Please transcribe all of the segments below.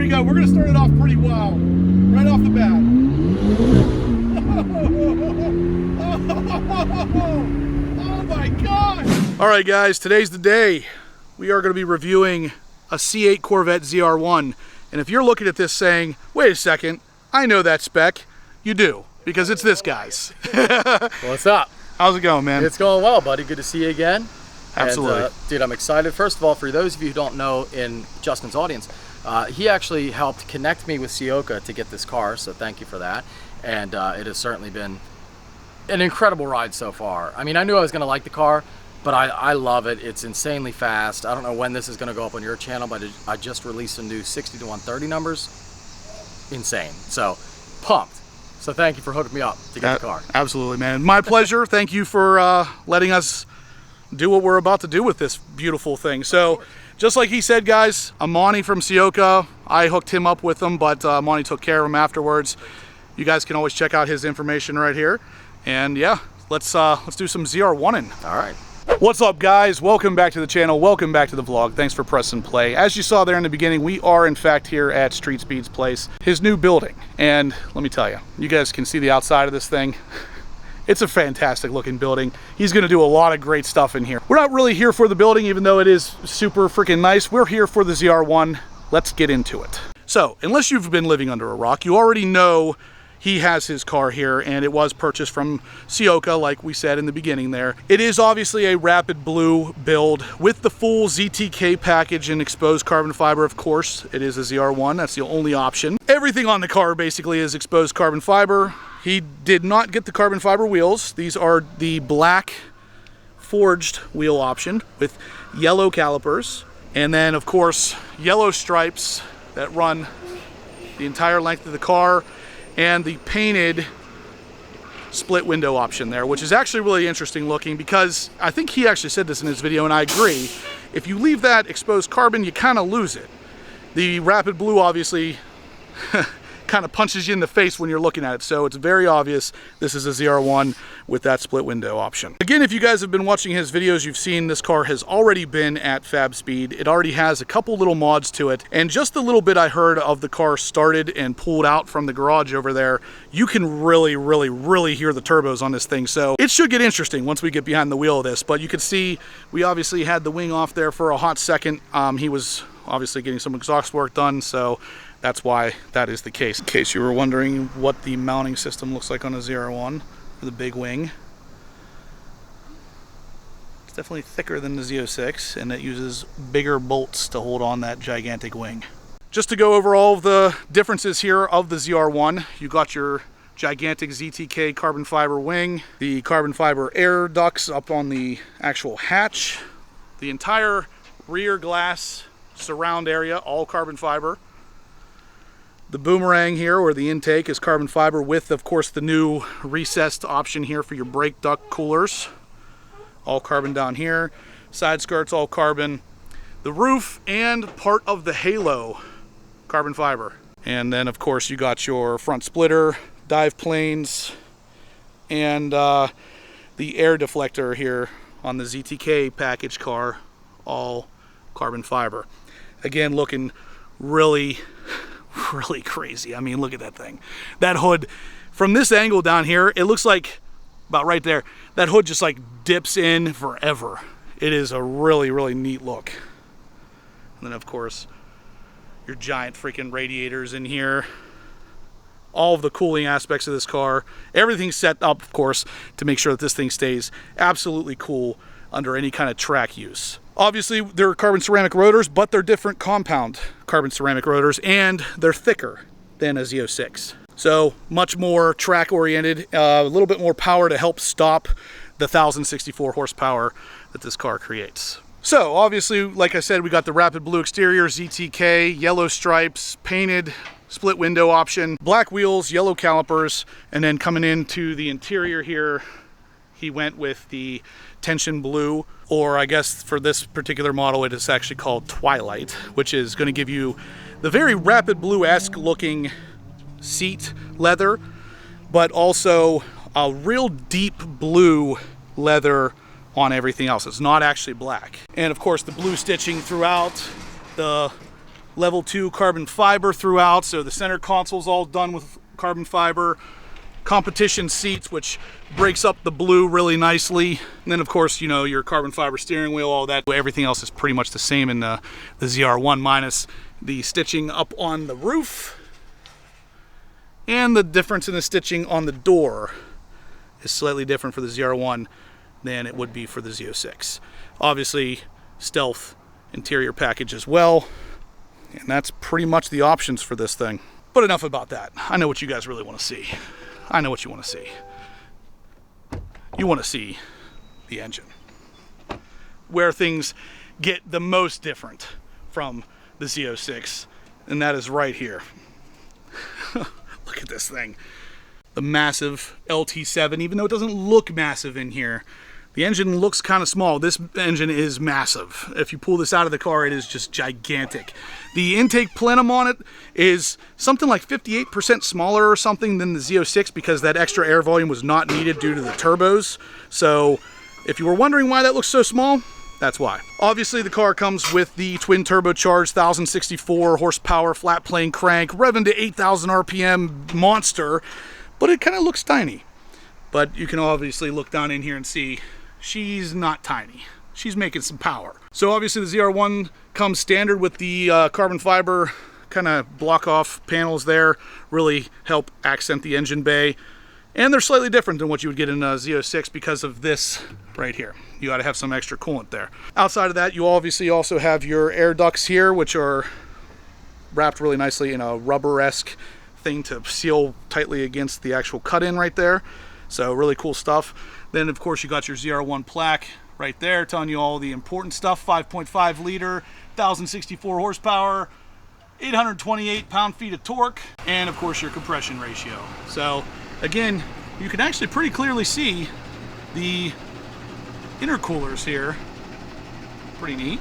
we go. We're gonna start it off pretty wild, right off the bat. Oh my God! All right, guys, today's the day. We are gonna be reviewing a C8 Corvette ZR1. And if you're looking at this saying, wait a second, I know that spec, you do, because it's this guy's. What's up? How's it going, man? It's going well, buddy. Good to see you again. Absolutely. And, dude, I'm excited. First of all, for those of you who don't know in Justin's audience, he actually helped connect me with Ciocca to get this car, so thank you for that. And it has certainly been an incredible ride so far. I mean, I knew I was going to like the car, but I love it. It's insanely fast. I don't know when this is going to go up on your channel, but I just released some new 60 to 130 numbers. Insane. So, pumped. So thank you for hooking me up to get the car. Absolutely, man. My pleasure. Thank you for letting us do what we're about to do with this beautiful thing. So, just like he said, guys, I'm Monty from Ciocca. I hooked him up with them, but Monty took care of him afterwards. You guys can always check out his information right here. And yeah, let's do some ZR1ing. All right. What's up, guys? Welcome back to the channel. Welcome back to the vlog. Thanks for pressing play. As you saw there in the beginning, we are in fact here at Street Speed's place, his new building. And let me tell you, you guys can see the outside of this thing. It's a fantastic looking building. He's gonna do a lot of great stuff in here. We're not really here for the building, even though it is super freaking nice. We're here for the ZR1. Let's get into it. So, unless you've been living under a rock, you already know he has his car here, and it was purchased from Ciocca, like we said in the beginning there. It is obviously a Rapid Blue build with the full ZTK package and exposed carbon fiber, of course. It is a ZR1, that's the only option. Everything on the car basically is exposed carbon fiber. He did not get the carbon fiber wheels. These are the black forged wheel option with yellow calipers. And then, of course, yellow stripes that run the entire length of the car, and the painted split window option there, which is actually really interesting looking, because I think he actually said this in his video, and I agree. If you leave that exposed carbon, you kind of lose it. The Rapid Blue obviously kind of punches you in the face when you're looking at it, so it's very obvious this is a ZR1 with that split window option. Again, if you guys have been watching his videos, you've seen this car has already been at Fab Speed. It already has a couple little mods to it, and just the little bit I heard of the car started and pulled out from the garage over there, you can really hear the turbos on this thing. So it should get interesting once we get behind the wheel of this. But you can see we obviously had the wing off there for a hot second. He was obviously getting some exhaust work done, so that's why that is the case. In case you were wondering what the mounting system looks like on a ZR1 for the big wing, it's definitely thicker than the Z06, and it uses bigger bolts to hold on that gigantic wing. Just to go over all of the differences here of the ZR1, you got your gigantic ZTK carbon fiber wing, the carbon fiber air ducts up on the actual hatch, the entire rear glass surround area, all carbon fiber. The boomerang here, or the intake, is carbon fiber with, of course, the new recessed option here for your brake duct coolers. All carbon down here. Side skirts, all carbon. The roof and part of the halo, carbon fiber. And then, of course, you got your front splitter, dive planes, and the air deflector here on the ZTK package car, all carbon fiber. Again, looking really crazy. I mean, look at that thing. That hood, from this angle down here, it looks like about right there, that hood just like dips in forever. It is a really neat look. And then, of course, your giant freaking radiators in here. All of the cooling aspects of this car. Everything's set up, of course, to make sure that this thing stays absolutely cool under any kind of track use. Obviously, they're carbon ceramic rotors, but they're different compound carbon ceramic rotors, and they're thicker than a Z06. So much more track oriented, a little bit more power to help stop the 1,064 horsepower that this car creates. So obviously, like I said, we got the Rapid Blue exterior, ZTK, yellow stripes, painted split window option, black wheels, yellow calipers, and then coming into the interior here, he went with the tension blue, or I guess for this particular model it is actually called Twilight, which is going to give you the very Rapid Blue-esque looking seat leather, but also a real deep blue leather on everything else. It's not actually black. And of course the blue stitching throughout the level 2 carbon fiber throughout, so the center console's all done with carbon fiber. Competition seats, which breaks up the blue really nicely. And then of course, you know, your carbon fiber steering wheel, all that. Everything else is pretty much the same in the ZR1, minus the stitching up on the roof. And the difference in the stitching on the door is slightly different for the ZR1 than it would be for the Z06. Obviously, stealth interior package as well. And that's pretty much the options for this thing. But enough about that. I know what you guys really want to see. I know what you want to see. You want to see the engine. Where things get the most different from the Z06, and that is right here. Look at this thing. The massive LT7, even though it doesn't look massive in here, the engine looks kind of small. This engine is massive. If you pull this out of the car, it is just gigantic. The intake plenum on it is something like 58% smaller or something than the Z06 because that extra air volume was not needed due to the turbos. So if you were wondering why that looks so small, that's why. Obviously, the car comes with the twin turbocharged 1064 horsepower flat plane crank, revving to 8,000 RPM monster, but it kind of looks tiny. But you can obviously look down in here and see she's not tiny. She's making some power. So obviously the ZR1 comes standard with the carbon fiber kind of block off panels there, really help accent the engine bay. And they're slightly different than what you would get in a Z06 because of this right here. You got to have some extra coolant there. Outside of that, you obviously also have your air ducts here, which are wrapped really nicely in a rubber-esque thing to seal tightly against the actual cut-in right there. So really cool stuff. Then of course you got your ZR1 plaque right there telling you all the important stuff. 5.5 liter, 1064 horsepower, 828 pound-feet of torque, and of course your compression ratio. So again, you can actually pretty clearly see the intercoolers here. Pretty neat.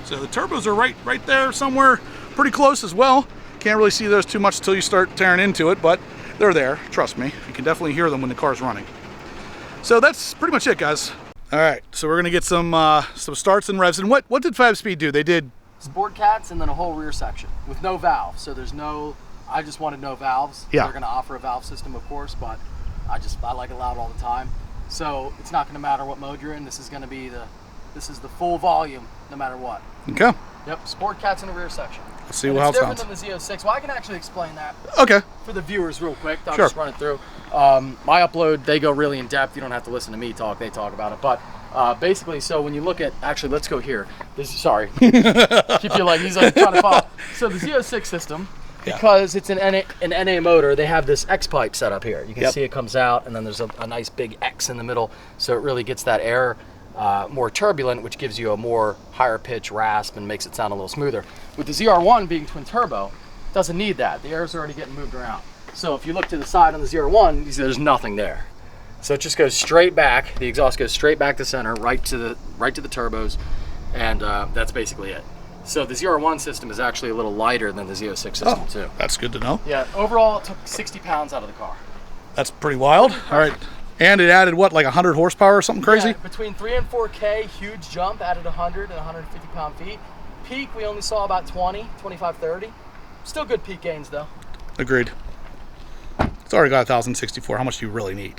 So the turbos are right there somewhere pretty close as well. Can't really see those too much until you start tearing into it, but they're there, trust me. You can definitely hear them when the car's running. So that's pretty much it, guys. All right, so we're gonna get some starts and revs. And what did 5-Speed do? They did sport cats and then a whole rear section with no valve. So there's no, I just wanted no valves. Yeah. They're gonna offer a valve system, of course, but I like it loud all the time. So it's not gonna matter what mode you're in. This is gonna be this is the full volume, no matter what. Okay. Yep, sport cats in the rear section. Let's see and how it it's different sounds. than the Z06. Well, I can actually explain that. Okay. For the viewers real quick. I'll Sure. just run it through. My upload, they go really in depth. You don't have to listen to me talk. They talk about it. But basically, so when you look at, actually, let's go here. Sorry. Keep you like, he's like trying to follow. So the Z06 system, because it's an NA motor, they have this X pipe set up here. You can see it comes out, and then there's a nice big X in the middle. So it really gets that air more turbulent, which gives you a more higher pitch rasp and makes it sound a little smoother. With the ZR1 being twin turbo, doesn't need that. The air's already getting moved around. So if you look to the side on the ZR1, you see there's nothing there. So it just goes straight back. The exhaust goes straight back to center, right to the turbos, and that's basically it. So the ZR1 system is actually a little lighter than the Z06 system too. That's good to know. Yeah, overall it took 60 pounds out of the car. That's pretty wild. All right. And it added what, like 100 horsepower or something crazy? Yeah, between 3 and 4K, huge jump, added 100 and 150 pound-feet. Peak, we only saw about 20, 25, 30. Still good peak gains though. Agreed. It's already got 1064. How much do you really need?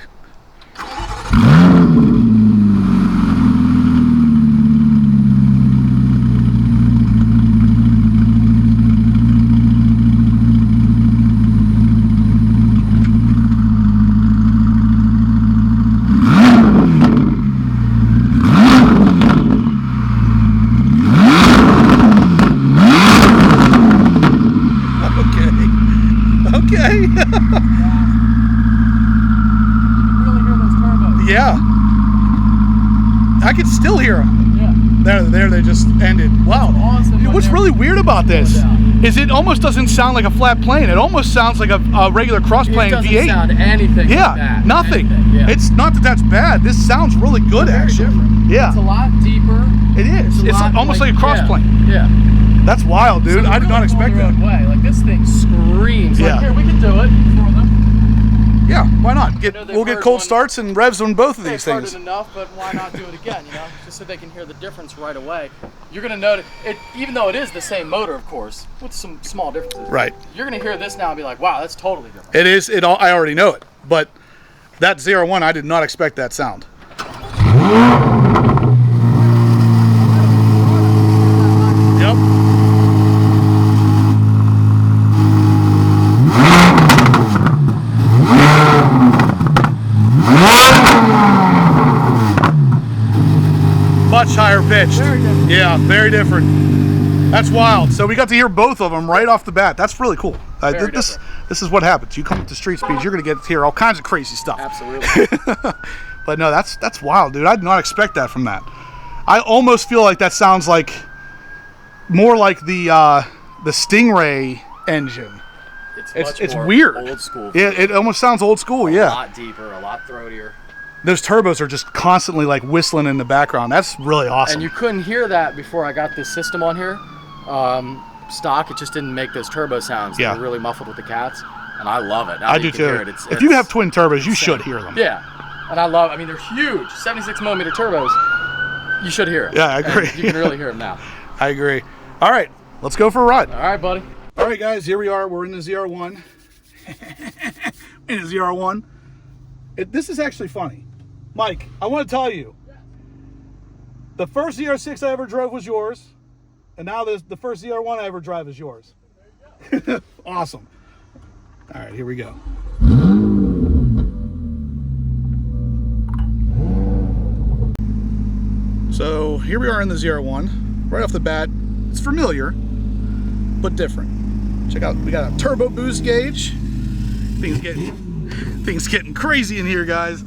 Okay. You really hear those turbos. Yeah. I can still hear them. Yeah. There, they just ended. Wow. Awesome. What's really weird about this is it almost doesn't sound like a flat plane. It almost sounds like a regular cross-plane V8. It V8. doesn't sound anything Yeah, like that. nothing. Anything, yeah. It's not that that's bad. This sounds really good, Very actually. different. Yeah. It's a lot deeper. It is. It's lot, almost like a cross-plane. Yeah. That's wild, dude. So I did not expect that. Way. Like this thing screams. Yeah. Like, here, we can do it for them. Yeah, why not? know they've We'll get heard cold one- starts and revs on both of these They've heard things. it enough, but why not do it again, you know? Just so they can hear the difference right away. you're gonna notice it, even though it is the same motor, of course, with some small differences. Right. You're gonna hear this now and be like, wow, that's totally different. It is. I already know it, but that ZR1, I did not expect that sound. Yep. Much higher pitched. Very different. Yeah, very different. That's wild. So we got to hear both of them right off the bat. That's really cool. Very This different. is what happens. You come up to street speeds, you're going to get to hear all kinds of crazy stuff. Absolutely. But no, that's wild, dude. I did not expect that from that. I almost feel like that sounds like more like the Stingray engine. It's more weird. Old school. It almost sounds old school. A Yeah. lot deeper, a lot throatier. Those turbos are just constantly like whistling in the background. That's really awesome. And you couldn't hear that before I got this system on here. Stock, it just didn't make those turbo sounds. Yeah. They were really muffled with the cats, and I love it. Now I that do you can too. hear it, If you have twin turbos, you should hear them. Yeah, and I mean, they're huge, 76 millimeter turbos. You should hear it. Yeah, I agree. And you can really hear them now. I agree. All right, let's go for a ride. All right, buddy. All right, guys, here we are. We're in the ZR1. In the ZR1. This is actually funny. Mike, I want to tell you, the first ZR6 I ever drove was yours, and now the first ZR1 I ever drive is yours. Awesome. All right, here we go. So here we are in the ZR1. Right off the bat, it's familiar, but different. Check out, we got a turbo boost gauge. Things getting crazy in here, guys.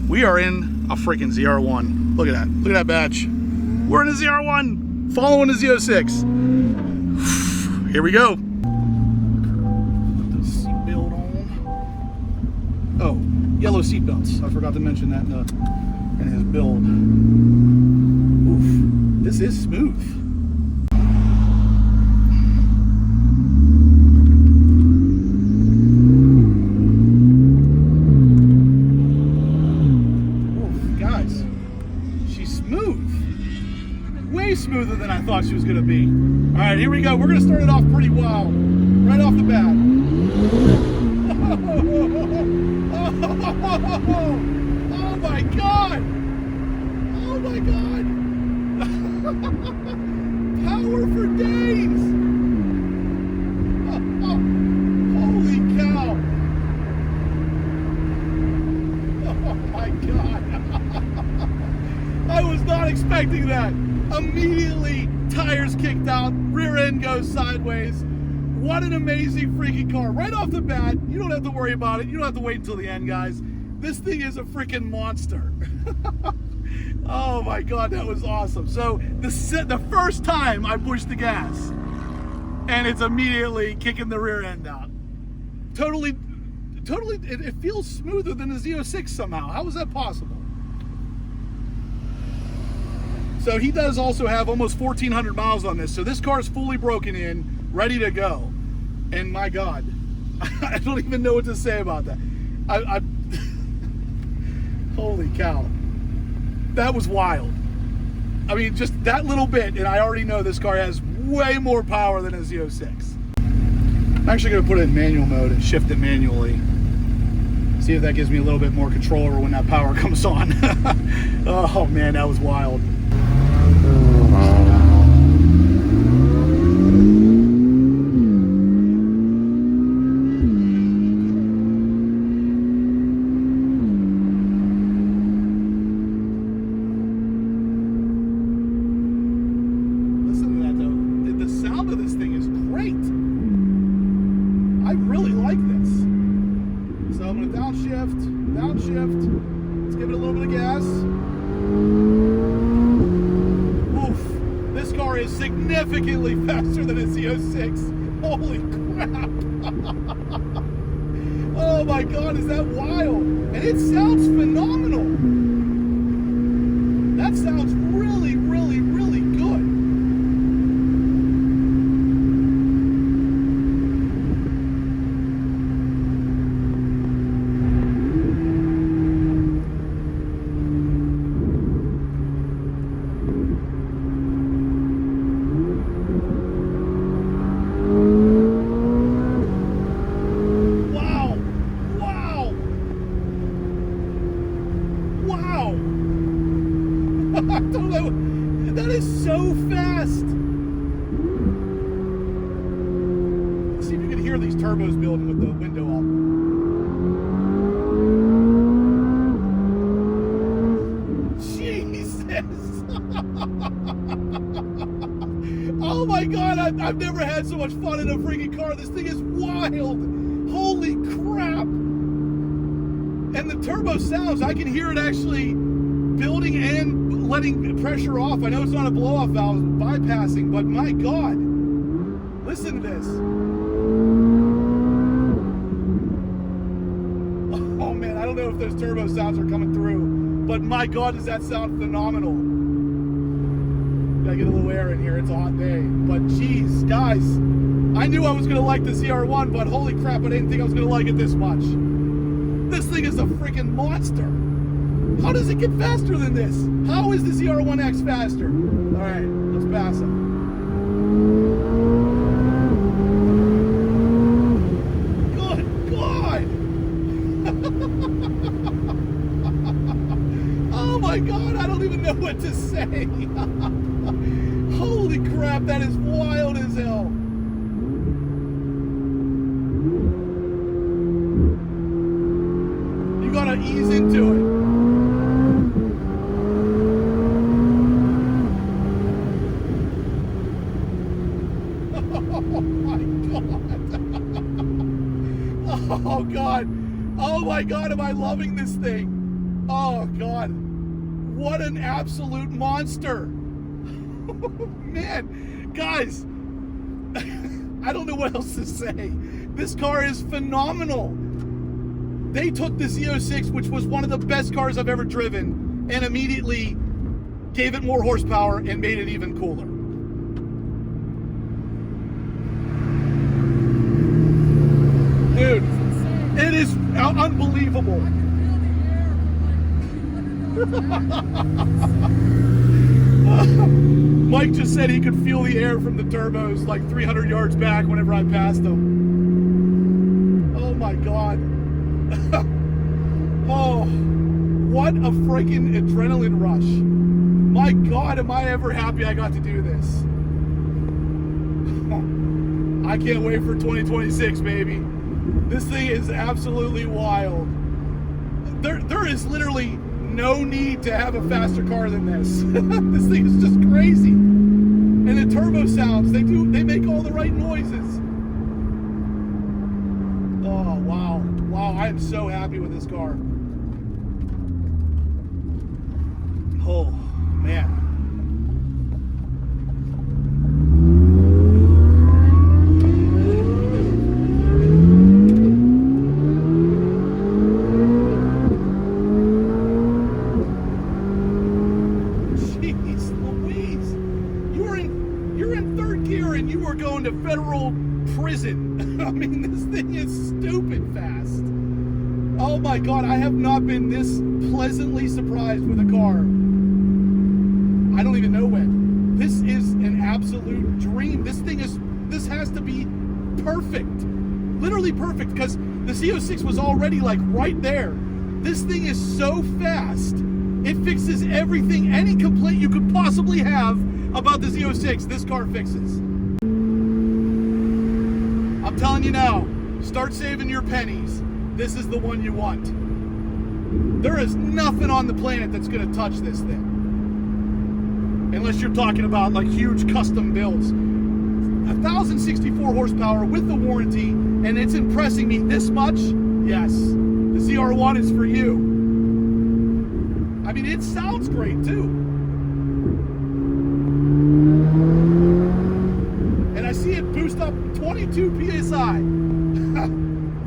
We are in a freaking ZR1. Look at that. Look at that badge. We're in a ZR1, following a Z06. Here we go. Put the seatbelt on. Oh, yellow seatbelts. I forgot to mention that in his build. Oof, this is smooth. Smoother than I thought she was going to be. All right, here we go. We're going to start it off pretty wild. Right off the bat. Oh my God. Oh my God. Power for days. Holy cow. Oh my God. I was not expecting that. Immediately, tires kicked out, rear end goes sideways. What an amazing freaking car. Right off the bat, you don't have to worry about it. You don't have to wait until the end, guys. This thing is a freaking monster. Oh my God, that was awesome. So the first time I pushed the gas, and it's immediately kicking the rear end out. Totally, it feels smoother than the Z06 somehow. How is that possible? So he does also have almost 1,400 miles on this. So this car is fully broken in, ready to go. And my God, I don't even know what to say about that. Holy cow. That was wild. I mean, just that little bit, and I already know this car has way more power than a Z06. I'm actually gonna put it in manual mode and shift it manually. See if that gives me a little bit more control over when that power comes on. Oh man, that was wild. Listen to that though. The sound of this thing is great. I really like this. So I'm gonna downshift. Let's give it a little bit of gas. This car is significantly faster than a Z06. Holy crap. Oh my God, is that wild? And it sounds phenomenal. That sounds really, really, really good. don't know. That is so fast. Let's see if you can hear these turbos building with the window up. Jesus. Oh my God, I've never had so much fun in a freaking car. This thing is wild. Holy crap. And the turbo sounds, I can hear it actually building and letting pressure off. I know it's not a blow-off valve, it's bypassing, but my God, listen to this. Oh man, I don't know if those turbo sounds are coming through, but my God, does that sound phenomenal. Gotta get a little air in here, it's a hot day. But geez, guys, I knew I was gonna like the ZR1, but holy crap, I didn't think I was gonna like it this much. This thing is a freaking monster. How does it get faster than this? How is the ZR1X faster? All right, let's pass him. Good God. Oh my God, I don't even know what to say. Holy crap, that is wild as hell. You gotta ease into it. Oh God. Oh my God, am I loving this thing? Oh God. What an absolute monster. Man, guys, I don't know what else to say. This car is phenomenal. They took the Z06, which was one of the best cars I've ever driven, and immediately gave it more horsepower and made it even cooler. Dude, it is unbelievable. Mike just said he could feel the air from the turbos like 300 yards back whenever I passed them. Oh my God. Oh, what a freaking adrenaline rush. My God, am I ever happy I got to do this. I can't wait for 2026, baby. This thing is absolutely wild. There is literally no need to have a faster car than this. This thing is just crazy. And the turbo sounds, they make all the right noises. Oh, wow. Wow, I am so happy with this car. Oh, man. To federal prison. I mean, this thing is stupid fast. Oh my God, I have not been this pleasantly surprised with a car. I don't even know when. This is an absolute dream. This has to be perfect. Literally perfect, because the Z06 was already like right there. This thing is so fast. It fixes everything, any complaint you could possibly have about the Z06, this car fixes. I'm telling you now, start saving your pennies. This is the one you want. There is nothing on the planet that's gonna touch this thing. Unless you're talking about like huge custom builds. 1,064 horsepower with the warranty, and it's impressing me this much. Yes, the ZR1 is for you. I mean, it sounds great too. And I see it boost up 22 PSI.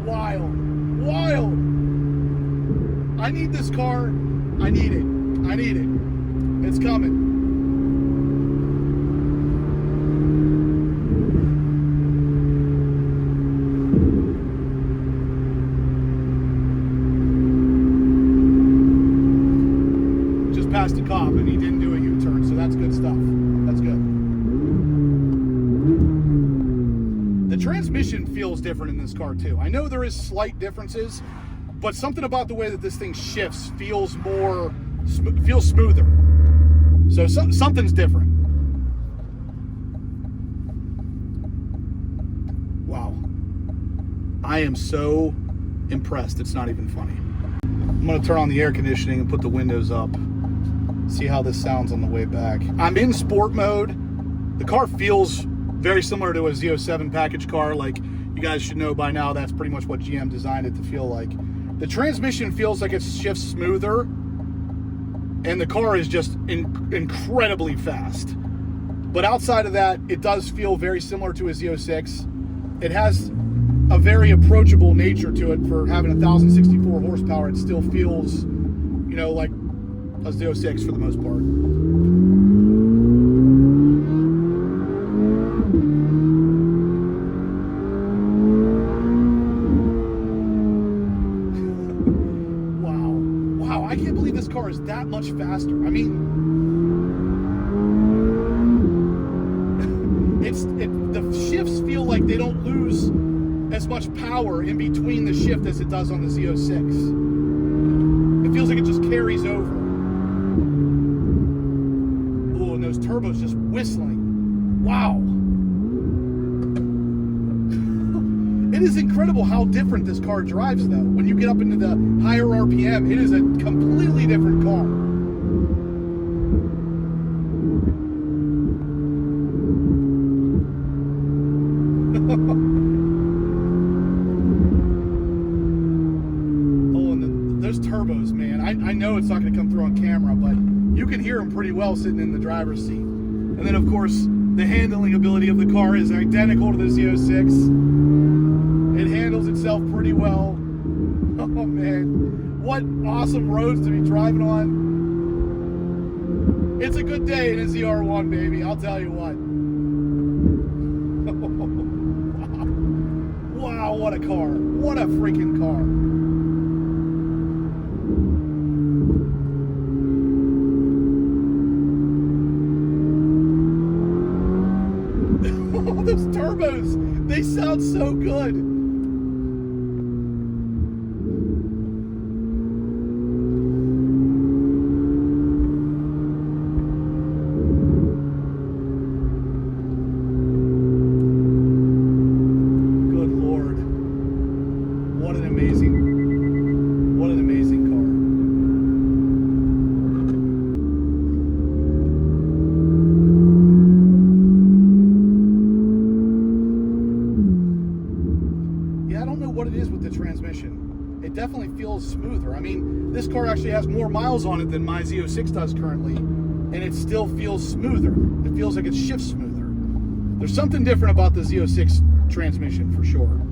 Wild, wild. I need this car. I need it. I need it. It's coming. Just passed a cop and he didn't do a U-turn, so that's good stuff. That's good. The transmission feels different in this car too. I know there is slight differences, but something about the way that this thing shifts feels smoother. So something's different. Wow. I am so impressed. It's not even funny. I'm going to turn on the air conditioning and put the windows up. See how this sounds on the way back. I'm in sport mode. The car feels very similar to a Z07 package car. Like, you guys should know by now, that's pretty much what GM designed it to feel like. The transmission feels like it shifts smoother, and the car is just incredibly fast. But outside of that, it does feel very similar to a Z06. It has a very approachable nature to it. For having 1,064 horsepower, it still feels, you know, like a Z06 for the most part. Wow, I can't believe this car is that much faster. I mean, the shifts feel like they don't lose as much power in between the shift as it does on the Z06. It feels like it just carries over. Oh, and those turbos just whistling. Wow. It is incredible how different this car drives, though. When you get up into the higher RPM, it is a completely different car. Oh, and those turbos, man. I know it's not going to come through on camera, but you can hear them pretty well sitting in the driver's seat. And then, of course, the handling ability of the car is identical to the Z06. It handles itself pretty well. Oh man, what awesome roads to be driving on. It's a good day in a ZR1, baby, I'll tell you what. Wow, what a car. What a freaking car. Those turbos, they sound so good. It definitely feels smoother. I mean, this car actually has more miles on it than my Z06 does currently, and it still feels smoother. It feels like it shifts smoother. There's something different about the Z06 transmission for sure.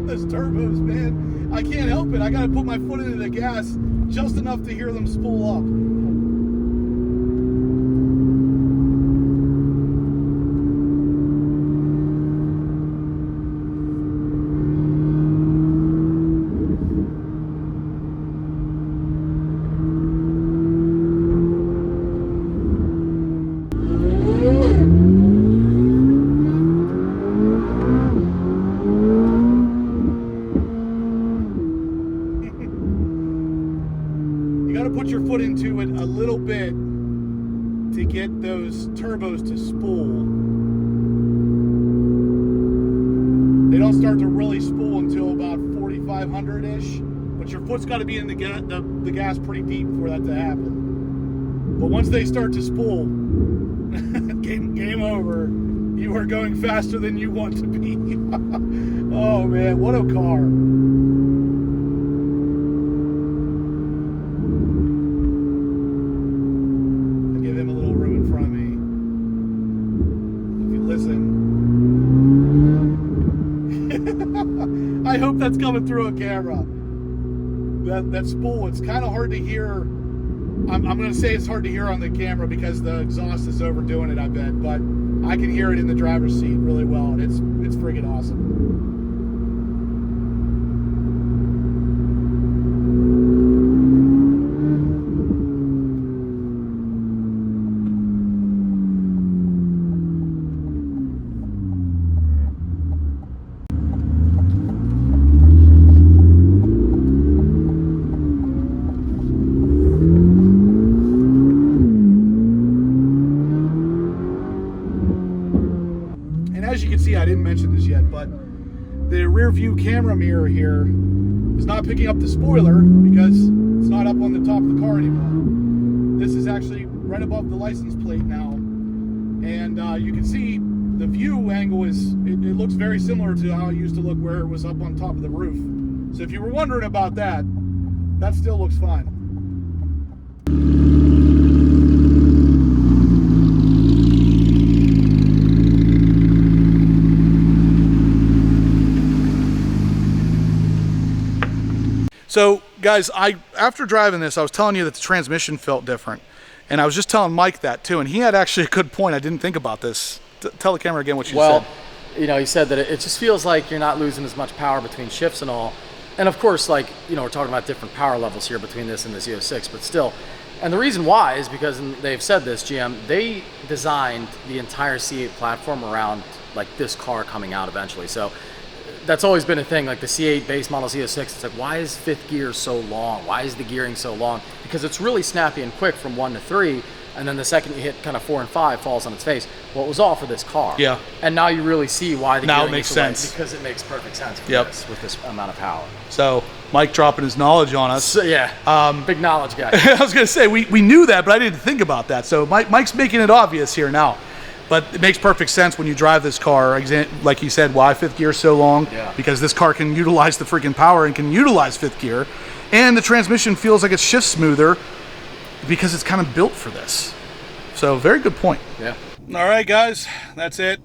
Those turbos, man. I can't help it. I gotta put my foot into the gas just enough to hear them spool up. Put your foot into it a little bit to get those turbos to spool. They don't start to really spool until about 4,500-ish, but your foot's got to be in the gas pretty deep for that to happen. But once they start to spool, game over. You are going faster than you want to be. Oh man, what a car. I'll give him a little room in front of me. If you listen. I hope that's coming through a camera. That spool, it's kind of hard to hear. I'm going to say it's hard to hear on the camera because the exhaust is overdoing it, I bet. But I can hear it in the driver's seat really well, and it's friggin' awesome. As you can see, I didn't mention this yet, but the rear view camera mirror here is not picking up the spoiler because it's not up on the top of the car anymore. This is actually right above the license plate now, and you can see the view angle is, it looks very similar to how it used to look where it was up on top of the roof. So if you were wondering about that, that still looks fine. So guys, after driving this, I was telling you that the transmission felt different. And I was just telling Mike that too, and he had actually a good point. I didn't think about this. Tell the camera again what you said. Well, you know, he said that it just feels like you're not losing as much power between shifts and all. And of course, like, you know, we're talking about different power levels here between this and the Z06, but still. And the reason why is because, and they've said this, GM, they designed the entire C8 platform around like this car coming out eventually. So that's always been a thing, like the C8 base model Z06, it's like, why is fifth gear so long? Why is the gearing so long? Because it's really snappy and quick from 1 to 3, and then the second you hit kind of 4 and 5 falls on its face. Well, it was all for this car. Yeah. And now you really see why the now gearing it makes is the way, sense. because it makes perfect sense for Yep. this, with this amount of power. So Mike dropping his knowledge on us. So, yeah, big knowledge guy. I was going to say, we knew that, but I didn't think about that. So Mike's making it obvious here now. But it makes perfect sense when you drive this car. Like he said, why fifth gear so long? Yeah. Because this car can utilize the freaking power and can utilize fifth gear. And the transmission feels like it shifts smoother because it's kind of built for this. So very good point. Yeah. All right, guys, that's it.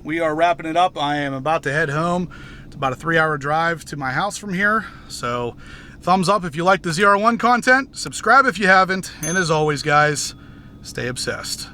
We are wrapping it up. I am about to head home. It's about a 3-hour drive to my house from here. So thumbs up if you like the ZR1 content. Subscribe if you haven't. And as always, guys, stay obsessed.